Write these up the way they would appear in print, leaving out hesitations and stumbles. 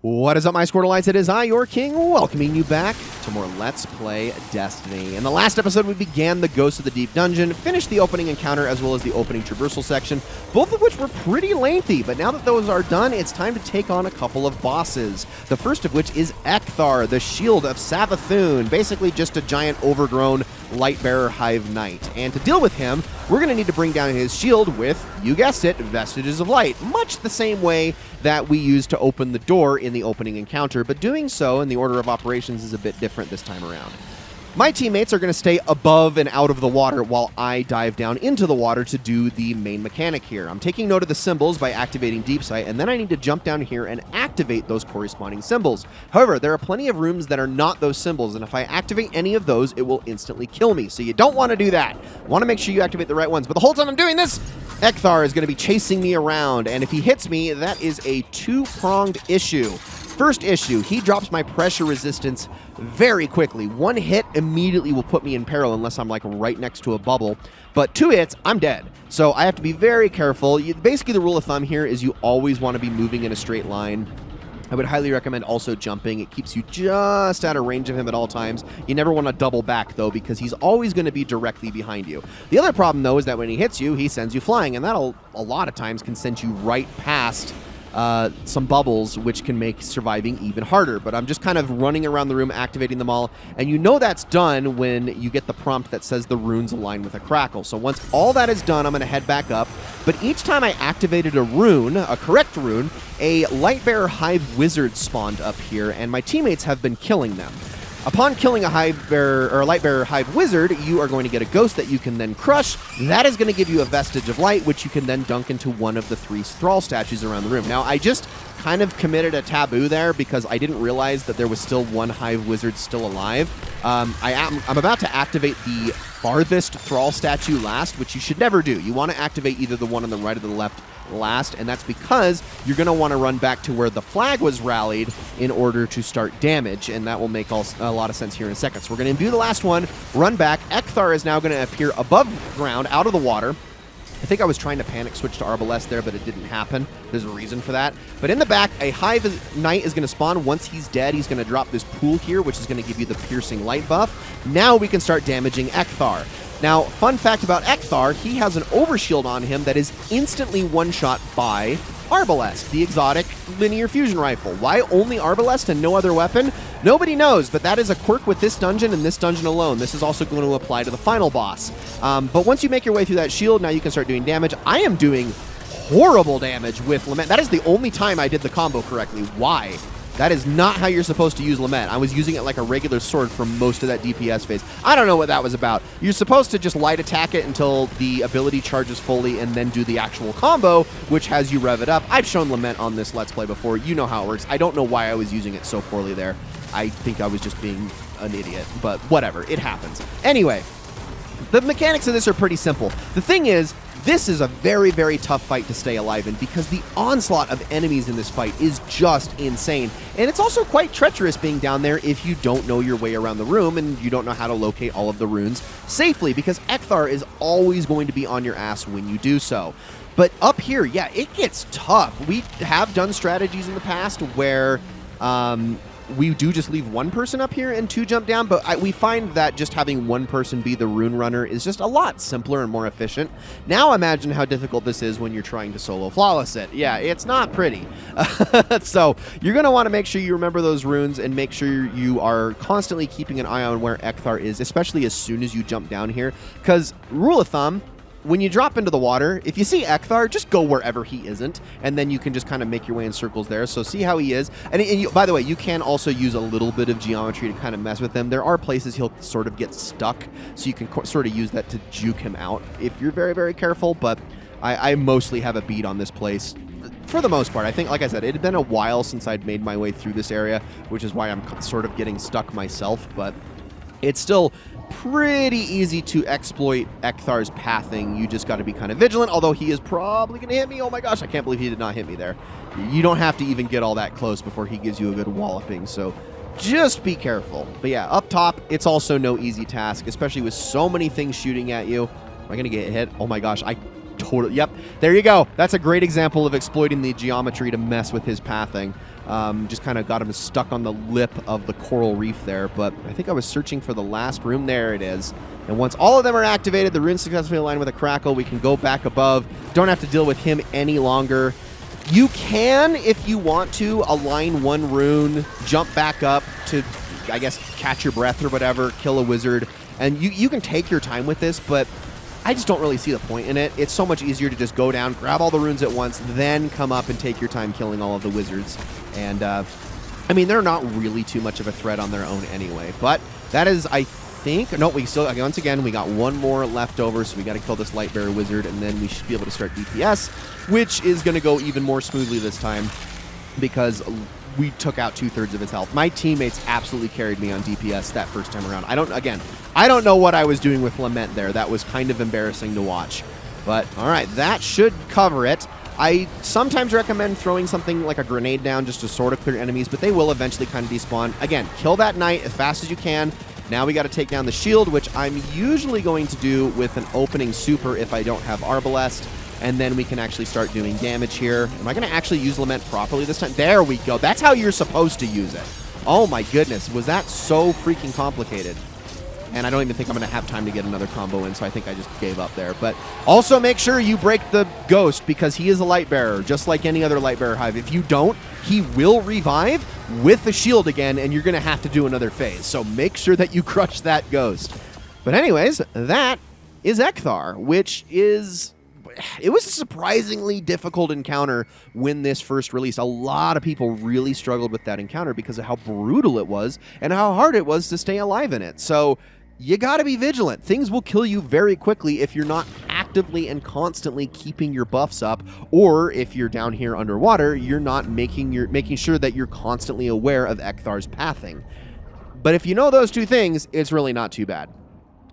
What is up, my Squirtleites? It is I, your king, welcoming you back to more Let's Play Destiny. In the last episode, we began the Ghost of the Deep dungeon, finished the opening encounter as well as the opening traversal section, both of which were pretty lengthy, but now that those are done, it's time to take on a couple of bosses. The first of which is Ekthar, the Shield of Savathûn, basically just a giant overgrown Lightbearer Hive Knight. And to deal with him, we're going to need to bring down his shield with, you guessed it, Vestiges of Light, much the same way that we used to open the door in the opening encounter, but doing so in the order of operations is a bit different this time around. My teammates are going to stay above and out of the water while I dive down into the water to do the main mechanic here. I'm taking note of the symbols by activating Deep Sight, and then I need to jump down here and activate those corresponding symbols. However, there are plenty of rooms that are not those symbols, and if I activate any of those, it will instantly kill me. So you don't want to do that. You want to make sure you activate the right ones. But the whole time I'm doing this, Ekthar is going to be chasing me around, and if he hits me, that is a two-pronged issue. First issue, he drops my pressure resistance very quickly. One hit immediately will put me in peril unless I'm like right next to a bubble. But two hits, I'm dead. So I have to be very careful. Basically, the rule of thumb here is you always want to be moving in a straight line. I would highly recommend also jumping. It keeps you just out of range of him at all times. You never want to double back, though, because he's always going to be directly behind you. The other problem, though, is that when he hits you, he sends you flying, and that'll a lot of times can send you right past some bubbles, which can make surviving even harder. But I'm just kind of running around the room, activating them all, and you know that's done when you get the prompt that says the runes align with a crackle. So once all that is done, I'm going to head back up. But each time I activated a rune, a correct rune, a Lightbearer Hive Wizard spawned up here, and my teammates have been killing them. Upon killing a Lightbearer Hive Wizard, you are going to get a ghost that you can then crush. That is going to give you a Vestige of Light, which you can then dunk into one of the 3 Thrall statues around the room. Now, I just kind of committed a taboo there because I didn't realize that there was still one Hive Wizard still alive. I'm about to activate the farthest Thrall statue last, which you should never do. You want to activate either the one on the right or the left last, and that's because you're going to want to run back to where the flag was rallied in order to start damage, and that will make a lot of sense here in a second. So we're going to do the last one, run back. Ekthar is now going to appear above ground, out of the water. I think I was trying to panic switch to Arbalest there, but it didn't happen. There's a reason for that. But in the back, a Hive Knight is going to spawn. Once he's dead, he's going to drop this pool here, which is going to give you the piercing light buff. Now we can start damaging Ekthar. Now, fun fact about Ekthar, he has an overshield on him that is instantly one-shot by Arbalest, the exotic linear fusion rifle. Why only Arbalest and no other weapon? Nobody knows, but that is a quirk with this dungeon and this dungeon alone. This is also going to apply to the final boss. But once you make your way through that shield, now you can start doing damage. I am doing horrible damage with Lament. That is the only time I did the combo correctly. Why? That is not how you're supposed to use Lament. I was using it like a regular sword for most of that DPS phase. I don't know what that was about. You're supposed to just light attack it until the ability charges fully and then do the actual combo, which has you rev it up. I've shown Lament on this Let's Play before. You know how it works. I don't know why I was using it so poorly there. I think I was just being an idiot, but whatever. It happens. Anyway, the mechanics of this are pretty simple. The thing is, this is a very, very tough fight to stay alive in because the onslaught of enemies in this fight is just insane. And it's also quite treacherous being down there if you don't know your way around the room and you don't know how to locate all of the runes safely, because Ekthar is always going to be on your ass when you do so. But up here, yeah, it gets tough. We have done strategies in the past where we do just leave one person up here and 2 jump down, but we find that just having one person be the rune runner is just a lot simpler and more efficient. Now imagine how difficult this is when you're trying to solo flawless it. Yeah, it's not pretty. So you're going to want to make sure you remember those runes and make sure you are constantly keeping an eye on where Ekthar is, especially as soon as you jump down here, because rule of thumb, when you drop into the water, if you see Ekthar, just go wherever he isn't, and then you can just kind of make your way in circles there. So see how he is. And you, by the way, you can also use a little bit of geometry to kind of mess with him. There are places he'll sort of get stuck, so you can sort of use that to juke him out if you're very, very careful. But I mostly have a beat on this place for the most part. I think, like I said, it had been a while since I'd made my way through this area, which is why I'm sort of getting stuck myself, but it's still pretty easy to exploit Ekthar's pathing. You just got to be kind of vigilant, although he is probably going to hit me. Oh my gosh, I can't believe he did not hit me there. You don't have to even get all that close before he gives you a good walloping, so just be careful. But yeah, up top, it's also no easy task, especially with so many things shooting at you. Am I going to get hit? Oh my gosh, I totally, yep, there you go. That's a great example of exploiting the geometry to mess with his pathing. Just kind of got him stuck on the lip of the coral reef there, but I think I was searching for the last room. There it is. And once all of them are activated, the runes successfully align with a crackle, we can go back above. Don't have to deal with him any longer. You can, if you want to, align one rune, jump back up to, I guess, catch your breath or whatever, kill a wizard, and you can take your time with this, but I just don't really see the point in it. It's so much easier to just go down, grab all the runes at once, then come up and take your time killing all of the wizards. And, I mean, they're not really too much of a threat on their own anyway, but that is, I think, no, we still, once again, we got one more left over, so we got to kill this Lightbearer wizard, and then we should be able to start DPS, which is going to go even more smoothly this time, because we took out 2/3 of his health. My teammates absolutely carried me on DPS that first time around. I don't know what I was doing with Lament there. That was kind of embarrassing to watch. But, all right, that should cover it. I sometimes recommend throwing something like a grenade down just to sort of clear enemies, but they will eventually kind of despawn. Again, kill that knight as fast as you can. Now we got to take down the shield, which I'm usually going to do with an opening super if I don't have Arbalest. And then we can actually start doing damage here. Am I going to actually use Lament properly this time? There we go. That's how you're supposed to use it. Oh my goodness. Was that so freaking complicated? And I don't even think I'm going to have time to get another combo in, so I think I just gave up there. But also make sure you break the Ghost, because he is a Lightbearer, just like any other Lightbearer Hive. If you don't, he will revive with the shield again, and you're going to have to do another phase. So make sure that you crush that Ghost. But anyways, that is Ekthar, which is... It was a surprisingly difficult encounter when this first released. A lot of people really struggled with that encounter because of how brutal it was and how hard it was to stay alive in it. So you got to be vigilant. Things will kill you very quickly if you're not actively and constantly keeping your buffs up, or if you're down here underwater, you're not making sure that you're constantly aware of Ekthar's pathing. But if you know those two things, it's really not too bad.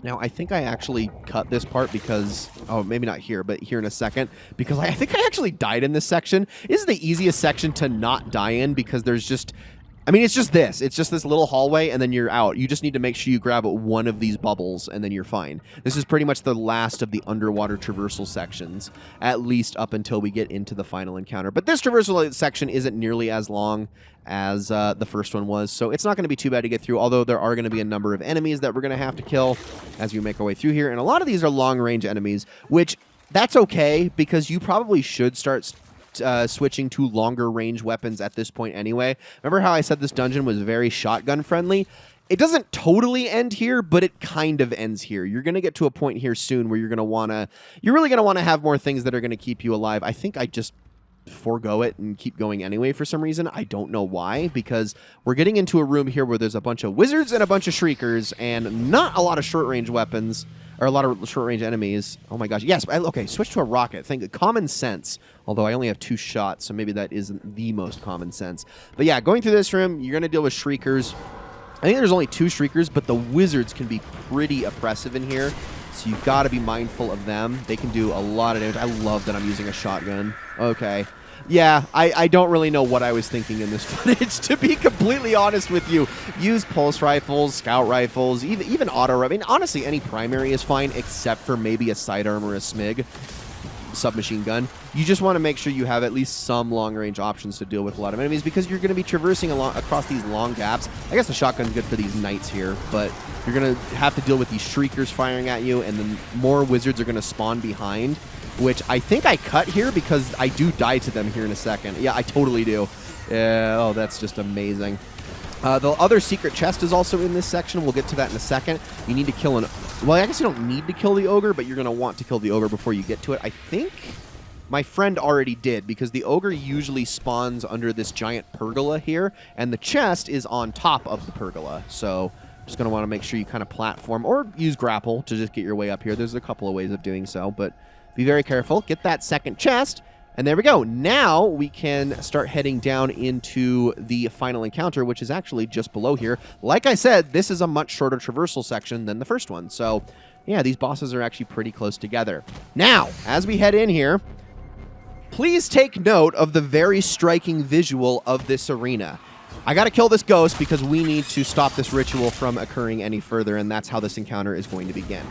Now, I think I actually cut this part because, oh, maybe not here, but here in a second, because I think I actually died in this section. This is the easiest section to not die in because there's just, I mean, it's just this. It's just this little hallway, and then you're out. You just need to make sure you grab one of these bubbles, and then you're fine. This is pretty much the last of the underwater traversal sections, at least up until we get into the final encounter. But this traversal section isn't nearly as long as the first one was, so it's not going to be too bad to get through, although there are going to be a number of enemies that we're going to have to kill as we make our way through here. And a lot of these are long-range enemies, which that's okay, because you probably should start switching to longer range weapons at this point anyway. Remember how I said this dungeon was very shotgun friendly? It doesn't totally end here, but it kind of ends here. You're going to get to a point here soon where you're really going to want to have more things that are going to keep you alive. I think I just forego it and keep going anyway for some reason. I don't know why, because we're getting into a room here where there's a bunch of wizards and a bunch of shriekers and not a lot of short-range weapons, or a lot of short-range enemies. Oh my gosh. Yes, okay, switch to a rocket. Think common sense, although I only have 2 shots, so maybe that isn't the most common sense. But yeah, going through this room, you're going to deal with shriekers. I think there's only 2 shriekers, but the wizards can be pretty oppressive in here, so you've got to be mindful of them. They can do a lot of damage. I love that I'm using a shotgun. Okay. Yeah, I don't really know what I was thinking in this footage, to be completely honest with you. Use pulse rifles, scout rifles, even auto. I mean, honestly, any primary is fine, except for maybe a sidearm or a SMIG, submachine gun. You just want to make sure you have at least some long-range options to deal with a lot of enemies, because you're going to be traversing across these long gaps. I guess the shotgun's good for these knights here, but you're going to have to deal with these shriekers firing at you, and then more wizards are going to spawn behind, which I think I cut here because I do die to them here in a second. Yeah, I totally do. Oh, that's just amazing. The other secret chest is also in this section. We'll get to that in a second. You need to kill well, I guess you don't need to kill the ogre, but you're going to want to kill the ogre before you get to it. I think my friend already did, because the ogre usually spawns under this giant pergola here, and the chest is on top of the pergola. So just going to want to make sure you kind of platform or use grapple to just get your way up here. There's a couple of ways of doing so, but be very careful. Get that second chest. And there we go. Now we can start heading down into the final encounter, which is actually just below here. Like I said, this is a much shorter traversal section than the first one. So, yeah, these bosses are actually pretty close together. Now, as we head in here, please take note of the very striking visual of this arena. I got to kill this ghost because we need to stop this ritual from occurring any further, and that's how this encounter is going to begin.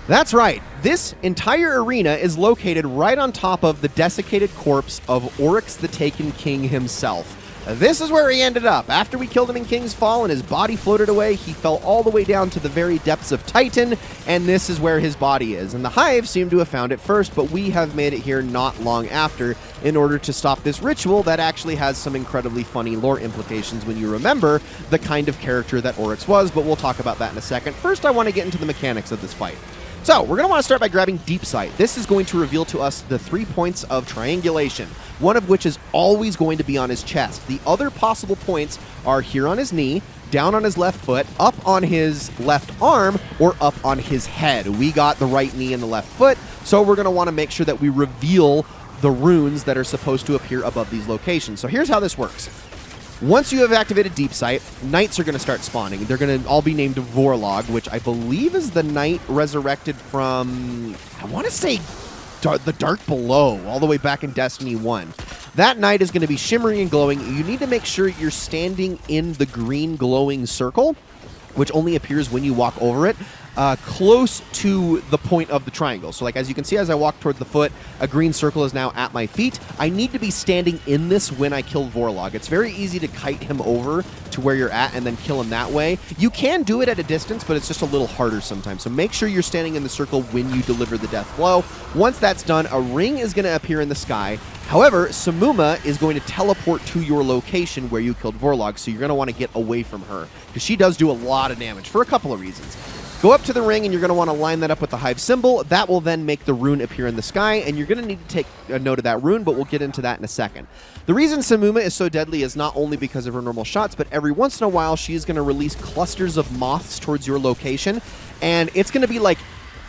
That's right. This entire arena is located right on top of the desiccated corpse of Oryx the Taken King himself. This is where he ended up. After we killed him in King's Fall and his body floated away, he fell all the way down to the very depths of Titan, and this is where his body is. And the Hive seem to have found it first, but we have made it here not long after in order to stop this ritual that actually has some incredibly funny lore implications when you remember the kind of character that Oryx was, but we'll talk about that in a second. First, I want to get into the mechanics of this fight. So, we're going to want to start by grabbing Deep Sight. This is going to reveal to us the 3 points of triangulation, one of which is always going to be on his chest. The other possible points are here on his knee, down on his left foot, up on his left arm, or up on his head. We got the right knee and the left foot, so we're going to want to make sure that we reveal the runes that are supposed to appear above these locations. So here's how this works. Once you have activated Deep Sight, knights are going to start spawning. They're going to all be named Vorlog, which I believe is the knight resurrected from, I want to say, the Dark Below, all the way back in Destiny 1. That knight is going to be shimmery and glowing. You need to make sure you're standing in the green glowing circle, which only appears when you walk over it, close to the point of the triangle. So like as you can see, as I walk toward the foot, a green circle is now at my feet. I need to be standing in this when I kill Vorlog. It's very easy to kite him over to where you're at and then kill him that way. You can do it at a distance, but it's just a little harder sometimes. So make sure you're standing in the circle when you deliver the death blow. Once that's done, a ring is going to appear in the sky. However, Samuma is going to teleport to your location where you killed Vorlog, so you're going to want to get away from her, because she does do a lot of damage for a couple of reasons. Go up to the ring, and you're going to want to line that up with the Hive symbol. That will then make the rune appear in the sky, and you're going to need to take a note of that rune, but we'll get into that in a second. The reason Samuma is so deadly is not only because of her normal shots, but every once in a while, she is going to release clusters of moths towards your location, and it's going to be like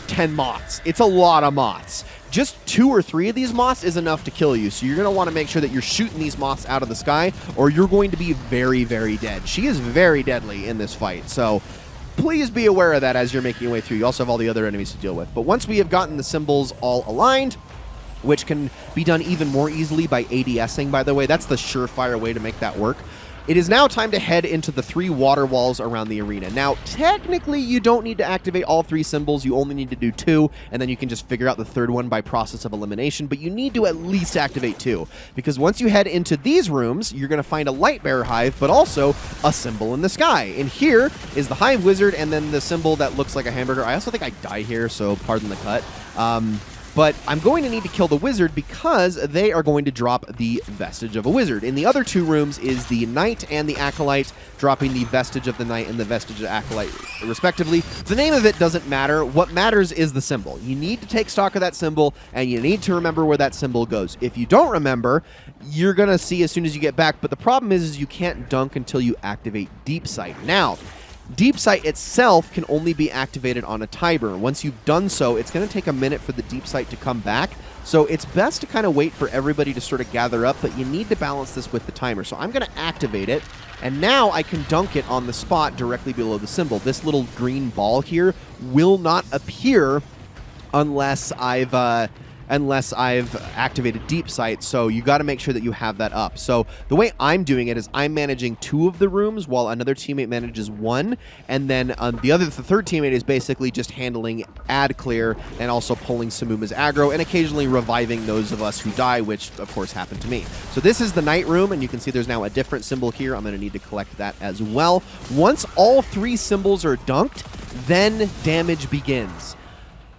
10 moths. It's a lot of moths. Just 2 or 3 of these moths is enough to kill you, so you're going to want to make sure that you're shooting these moths out of the sky, or you're going to be very, very dead. She is very deadly in this fight, so please be aware of that as you're making your way through. You also have all the other enemies to deal with. But once we have gotten the symbols all aligned, which can be done even more easily by ADSing, by the way, that's the surefire way to make that work. It is now time to head into the 3 water walls around the arena. Now, technically, you don't need to activate all 3 symbols. You only need to do 2, and then you can just figure out the 3rd one by process of elimination, but you need to at least activate 2, because once you head into these rooms, you're going to find a Lightbearer Hive, but also a symbol in the sky. And here is the Hive Wizard, and then the symbol that looks like a hamburger. I also think I die here, so pardon the cut. But I'm going to need to kill the wizard because they are going to drop the Vestige of a Wizard. In the other 2 rooms is the Knight and the Acolyte, dropping the Vestige of the Knight and the Vestige of Acolyte, respectively. The name of it doesn't matter. What matters is the symbol. You need to take stock of that symbol, and you need to remember where that symbol goes. If you don't remember, you're going to see as soon as you get back, but the problem is you can't dunk until you activate Deep Sight. Now, Deep Sight itself can only be activated on a timer. Once you've done so, it's going to take a minute for the Deep Sight to come back. So it's best to kind of wait for everybody to sort of gather up, but you need to balance this with the timer. So I'm going to activate it, and now I can dunk it on the spot directly below the symbol. This little green ball here will not appear unless I've activated Deep Sight, so you got to make sure that you have that up. So the way I'm doing it is I'm managing 2 of the rooms while another teammate manages 1, and then the 3rd teammate is basically just handling ad clear and also pulling Samuma's aggro and occasionally reviving those of us who die, which of course happened to me. So this is the Night Room, and you can see there's now a different symbol here. I'm going to need to collect that as well. Once all 3 symbols are dunked, then damage begins.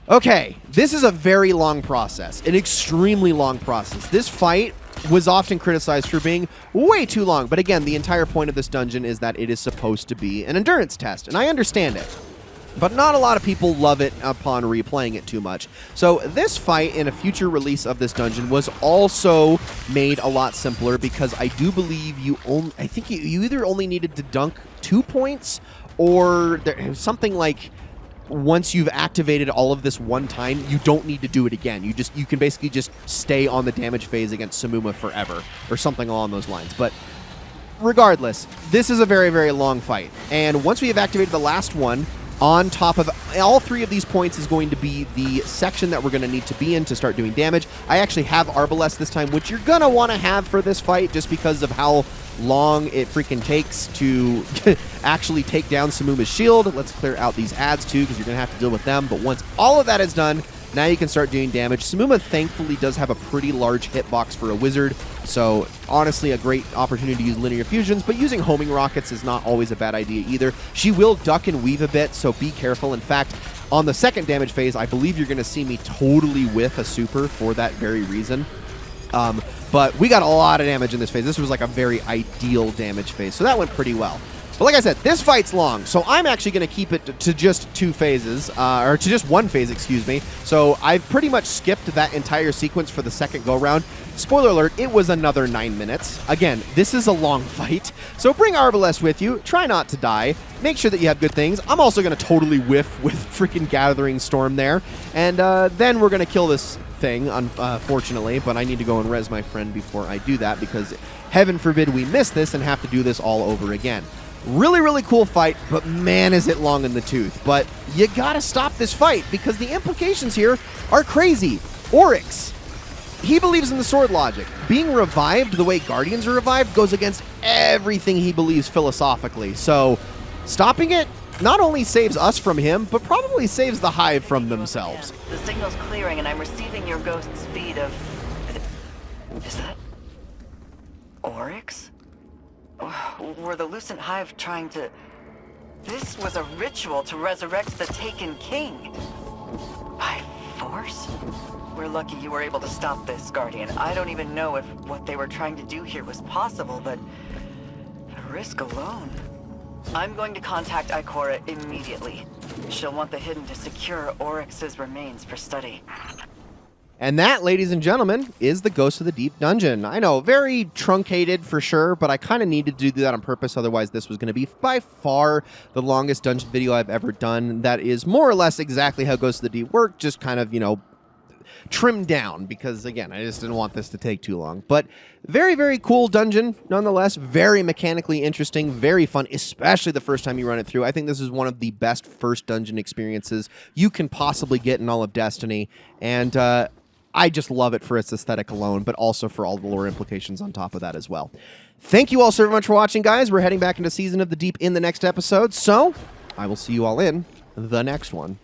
Okay, this is a very long process, an extremely long process. This fight was often criticized for being way too long, but again, the entire point of this dungeon is that it is supposed to be an endurance test, and I understand it. But not a lot of people love it upon replaying it too much. So this fight in a future release of this dungeon was also made a lot simpler, because I do believe you either only needed to dunk 2 points, or something like once you've activated all of this one time, you don't need to do it again. You can basically just stay on the damage phase against Samuma forever, or something along those lines. But regardless, this is a very, very long fight. And once we have activated the last one, on top of all 3 of these points is going to be the section that we're going to need to be in to start doing damage. I actually have Arbalest this time, which you're going to want to have for this fight just because of how long it freaking takes to actually take down Samuma's shield. Let's clear out these ads too, because you're going to have to deal with them. But once all of that is done, now you can start doing damage. Samuma thankfully does have a pretty large hitbox for a wizard, so honestly a great opportunity to use linear fusions, but using homing rockets is not always a bad idea either. She will duck and weave a bit, so be careful. In fact, on the second damage phase, I believe you're going to see me totally whiff a super for that very reason. But we got a lot of damage in this phase. This was like a very ideal damage phase, so that went pretty well. But like I said, this fight's long, so I'm actually going to keep it to just 2 phases, or to just 1 phase, excuse me. So I've pretty much skipped that entire sequence for the second go-round. Spoiler alert, it was another 9 minutes. Again, this is a long fight, so bring Arbalest with you. Try not to die. Make sure that you have good things. I'm also going to totally whiff with freaking Gathering Storm there. And then we're going to kill this thing, unfortunately, but I need to go and res my friend before I do that, because heaven forbid we miss this and have to do this all over again. Really, really cool fight, but man, is it long in the tooth. But you gotta stop this fight, because the implications here are crazy. Oryx, he believes in the sword logic. Being revived the way Guardians are revived goes against everything he believes philosophically. So stopping it not only saves us from him, but probably saves the Hive from themselves. The signal's clearing, and I'm receiving your ghost's feed of... Is that... Oryx? Were the Lucent Hive trying to... This was a ritual to resurrect the Taken King. By force? We're lucky you were able to stop this, Guardian. I don't even know if what they were trying to do here was possible, but... the risk alone... I'm going to contact Ikora immediately. She'll want the Hidden to secure Oryx's remains for study. And that, ladies and gentlemen, is the Ghost of the Deep dungeon. I know, very truncated for sure, but I kind of needed to do that on purpose. Otherwise, this was going to be by far the longest dungeon video I've ever done. That is more or less exactly how Ghost of the Deep worked, just kind of, you know, trimmed down, because again, I just didn't want this to take too long. But very, very cool dungeon nonetheless. Very mechanically interesting, very fun, especially the first time you run it through. I think this is one of the best first dungeon experiences you can possibly get in all of Destiny, and I just love it for its aesthetic alone, but also for all the lore implications on top of that as well. Thank you all so much for watching, guys. We're heading back into Season of the Deep in the next episode, so I will see you all in the next one.